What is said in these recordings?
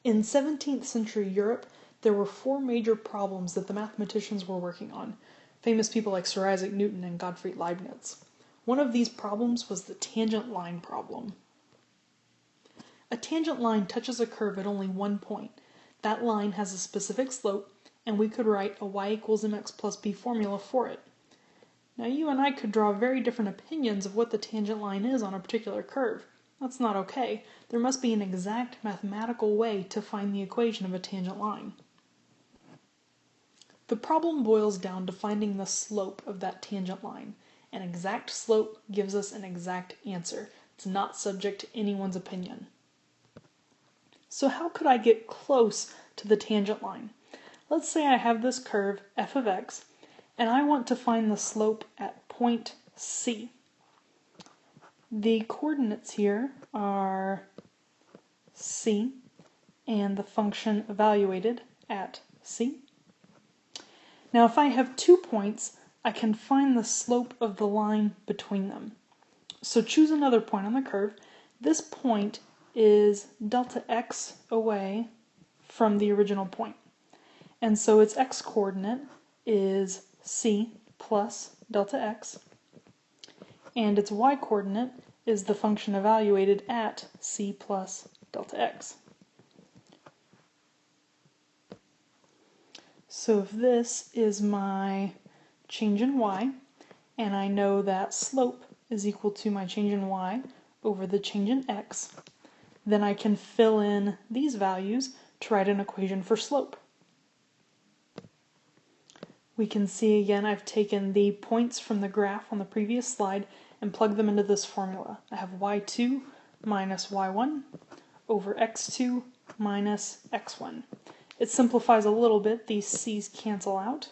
In 17th century Europe, there were four major problems that the mathematicians were working on, famous people like Sir Isaac Newton and Gottfried Leibniz. One of these problems was the tangent line problem. A tangent line touches a curve at only one point. That line has a specific slope, and we could write a y equals mx plus b formula for it. Now you and I could draw very different opinions of what the tangent line is on a particular curve. That's not okay. There must be an exact mathematical way to find the equation of a tangent line. The problem boils down to finding the slope of that tangent line. An exact slope gives us an exact answer. It's not subject to anyone's opinion. So how could I get close to the tangent line? Let's say I have this curve f of x, and I want to find the slope at point C. The coordinates here are C and the function evaluated at C. Now if I have 2 points, I can find the slope of the line between them. So choose another point on the curve. This point is delta x away from the original point. And so its x-coordinate is C plus delta x, and its y-coordinate is the function evaluated at C plus delta x. So if this is my change in y, and I know that slope is equal to my change in y over the change in x, then I can fill in these values to write an equation for slope. We can see again I've taken the points from the graph on the previous slide and plugged them into this formula. I have y2 minus y1 over x2 minus x1. It simplifies a little bit. These c's cancel out.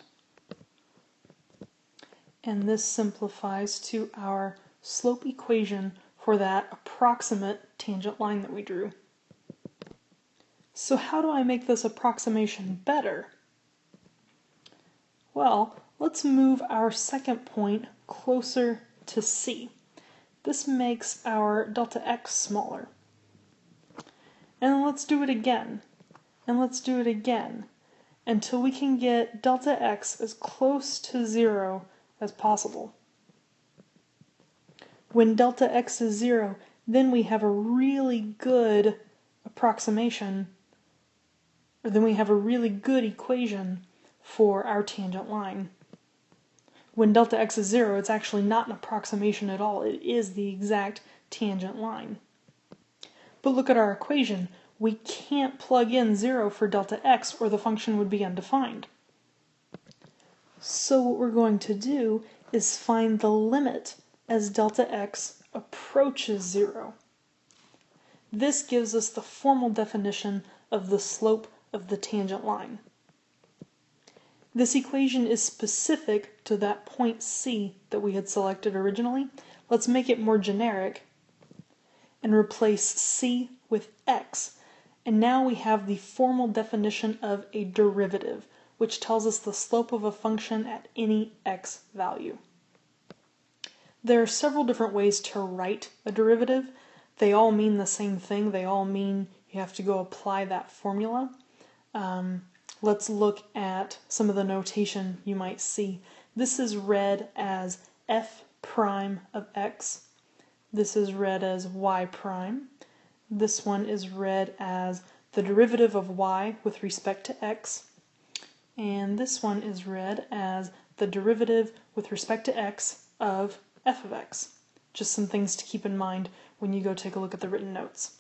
And this simplifies to our slope equation for that approximate tangent line that we drew. So how do I make this approximation better? Well, let's move our second point closer to C. This makes our delta x smaller. And let's do it again. And let's do it again until we can get delta x as close to 0 as possible. When delta x is 0, then we have a really good approximation, or then we have a really good equation for our tangent line. When delta x is 0, it's actually not an approximation at all. It is the exact tangent line. But look at our equation. We can't plug in 0 for delta x or the function would be undefined. So what we're going to do is find the limit as delta x approaches 0. This gives us the formal definition of the slope of the tangent line. This equation is specific to that point C that we had selected originally. Let's make it more generic and replace C with x. And now we have the formal definition of a derivative, which tells us the slope of a function at any x value. There are several different ways to write a derivative. They all mean the same thing. They all mean you have to go apply that formula. Let's look at some of the notation you might see. This is read as f prime of x. This is read as y prime. This one is read as the derivative of y with respect to x. And this one is read as the derivative with respect to x of f of x. Just some things to keep in mind when you go take a look at the written notes.